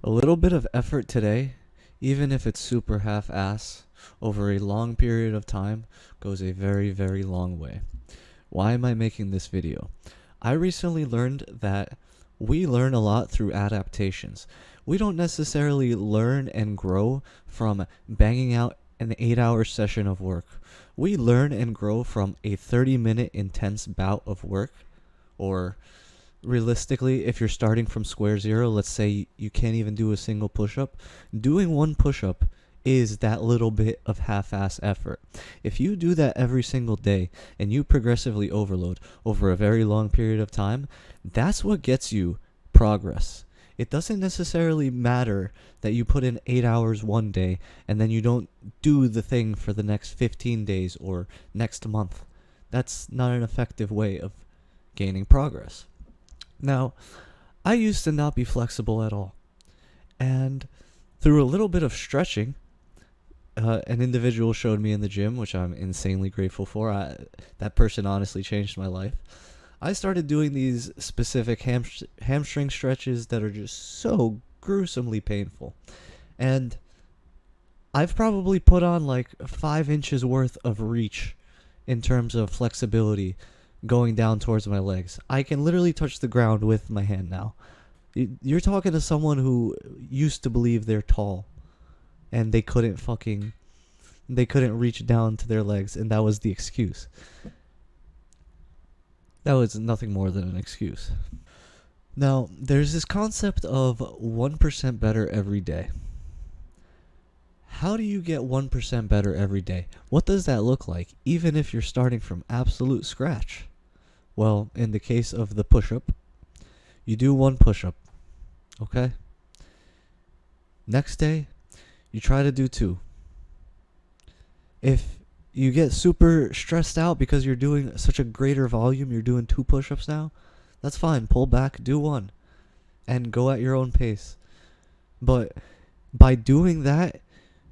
A little bit of effort today, even if it's super half-ass, over a long period of time, goes a very, very long way. Why am I making this video? I recently learned that we learn a lot through adaptations. We don't necessarily learn and grow from banging out an 8-hour session of work. We learn and grow from a 30-minute intense bout of work, or realistically, if you're starting from square zero, let's say you can't even do a single push-up, doing one push-up is that little bit of half-ass effort. If you do that every single day and you progressively overload over a very long period of time, that's what gets you progress. It doesn't necessarily matter that you put in 8 hours one day and then you don't do the thing for the next 15 days or next month. That's not an effective way of gaining progress. Now, I used to not be flexible at all. And through a little bit of stretching, an individual showed me in the gym, which I'm insanely grateful for. That person honestly changed my life. I started doing these specific hamstring stretches that are just so gruesomely painful. And I've probably put on like 5 inches worth of reach in terms of flexibility going down towards my legs. I can literally touch the ground with my hand now. You're talking to someone who used to believe they're tall and they couldn't reach down to their legs, and that was the excuse. That was nothing more than an excuse. Now, there's this concept of 1% better every day. How do you get 1% better every day? What does that look like, even if you're starting from absolute scratch? Well, in the case of the push-up, you do one push-up, okay? Next day, you try to do 2. If you get super stressed out because you're doing such a greater volume, you're doing 2 push-ups now, that's fine. Pull back, do 1, and go at your own pace. But by doing that,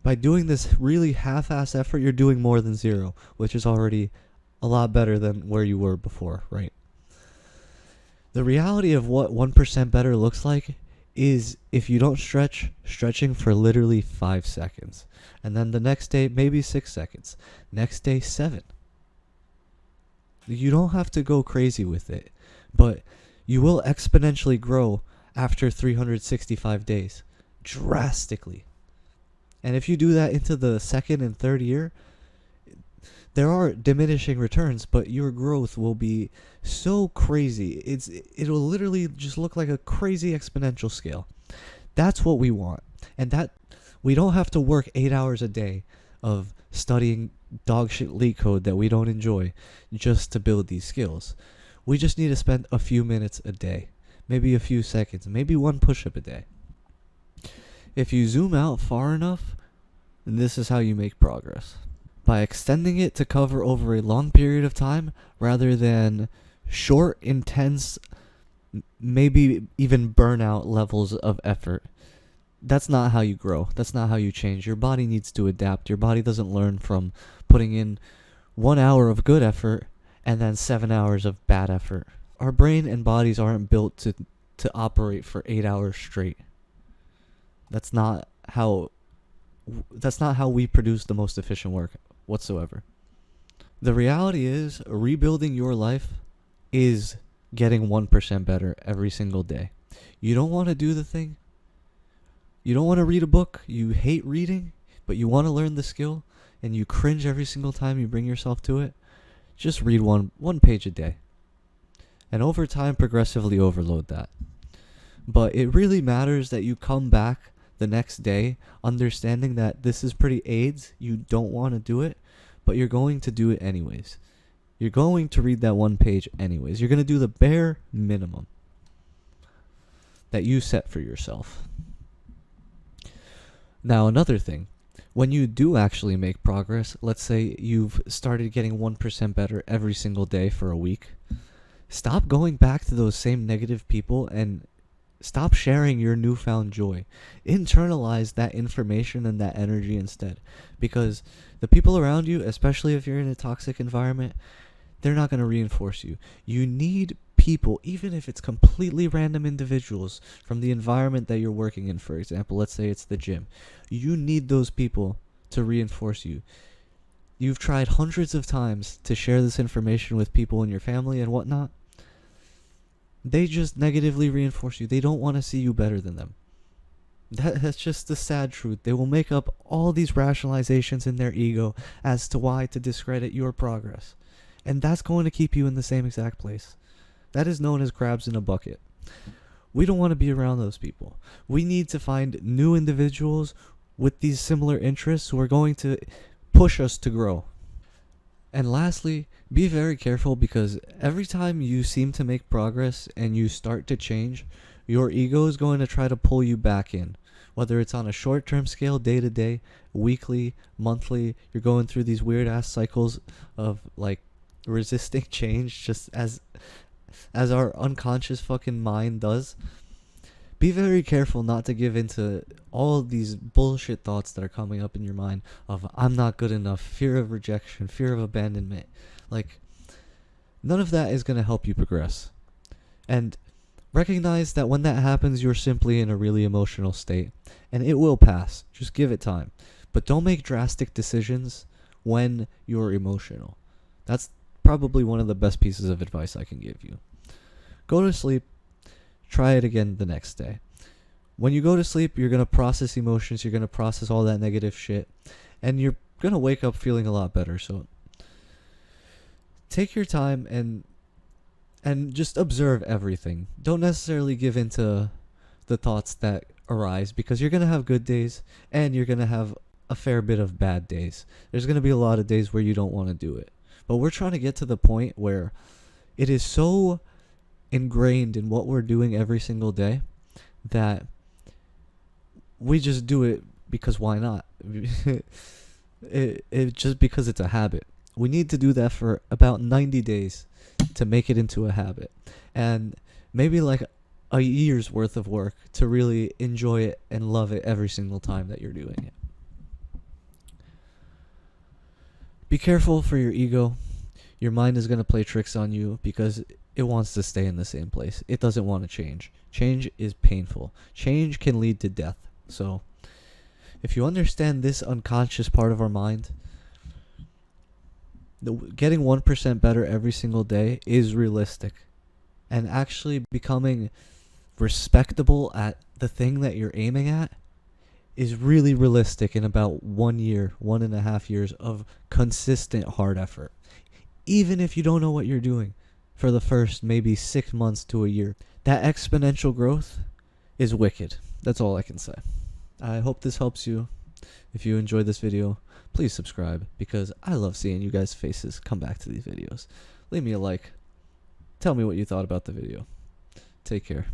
by doing this really half-ass effort, you're doing more than 0, which is already a lot better than where you were before, right? The reality of what 1% better looks like is if you don't stretching for literally 5 seconds. And then the next day, maybe 6 seconds. Next day, 7. You don't have to go crazy with it, but you will exponentially grow after 365 days. Drastically. And if you do that into the 2nd and 3rd year, there are diminishing returns, but your growth will be so crazy. It'll literally just look like a crazy exponential scale. That's what we want. And that we don't have to work 8 hours a day of studying dog shit leak code that we don't enjoy just to build these skills. We just need to spend a few minutes a day, maybe a few seconds, maybe 1 push-up a day. If you zoom out far enough, then this is how you make progress. By extending it to cover over a long period of time rather than short, intense, maybe even burnout levels of effort. That's not how you grow. That's not how you change. Your body needs to adapt. Your body doesn't learn from putting in 1 hour of good effort and then 7 hours of bad effort. Our brain and bodies aren't built to operate for 8 hours straight. That's not how we produce the most efficient work whatsoever. The reality is, rebuilding your life is getting 1% better every single day. You don't want to do the thing. You don't want to read a book. You hate reading, but you want to learn the skill, and you cringe every single time you bring yourself to it. Just read one page a day. And over time, progressively overload that. But it really matters that you come back the next day understanding that this is pretty AIDS, you don't want to do it, but you're going to do it anyways. You're going to read that 1 page anyways. You're going to do the bare minimum that you set for yourself. Now, another thing, when you do actually make progress, let's say you've started getting 1% better every single day for a week, stop going back to those same negative people and stop sharing your newfound joy. Internalize that information and that energy instead. Because the people around you, especially if you're in a toxic environment, they're not going to reinforce you. You need people, even if it's completely random individuals from the environment that you're working in. For example, let's say it's the gym. You need those people to reinforce you. You've tried hundreds of times to share this information with people in your family and whatnot. They just negatively reinforce you. They don't want to see you better than them. That's just the sad truth. They will make up all these rationalizations in their ego as to why to discredit your progress. And that's going to keep you in the same exact place. That is known as crabs in a bucket. We don't want to be around those people. We need to find new individuals with these similar interests who are going to push us to grow. And lastly, be very careful, because every time you seem to make progress and you start to change, your ego is going to try to pull you back in. Whether it's on a short-term scale, day-to-day, weekly, monthly, you're going through these weird-ass cycles of like resisting change, just as our unconscious fucking mind does. Be very careful not to give into all of these bullshit thoughts that are coming up in your mind of I'm not good enough, fear of rejection, fear of abandonment. Like, none of that is going to help you progress. And recognize that when that happens, you're simply in a really emotional state, and it will pass. Just give it time. But don't make drastic decisions when you're emotional. That's probably one of the best pieces of advice I can give you. Go to sleep. Try it again the next day. When you go to sleep, you're going to process emotions, you're going to process all that negative shit, and you're going to wake up feeling a lot better. So take your time and just observe everything. Don't necessarily give into the thoughts that arise, because you're going to have good days and you're going to have a fair bit of bad days. There's going to be a lot of days where you don't want to do it. But we're trying to get to the point where it is so ingrained in what we're doing every single day that we just do it because why not? it just because it's a habit. We need to do that for about 90 days to make it into a habit, and maybe like a year's worth of work to really enjoy it and love it every single time that you're doing it. Be careful for your ego. Your mind is going to play tricks on you because it wants to stay in the same place. It doesn't want to change. Change is painful. Change can lead to death. So, if you understand this unconscious part of our mind, getting 1% better every single day is realistic. And actually becoming respectable at the thing that you're aiming at is really realistic in about 1 year, 1.5 years of consistent hard effort. Even if you don't know what you're doing for the first maybe 6 months to a year, that exponential growth is wicked. That's all I can say. I hope this helps you. If you enjoyed this video, please subscribe, because I love seeing you guys' faces come back to these videos. Leave me a like. Tell me what you thought about the video. Take care.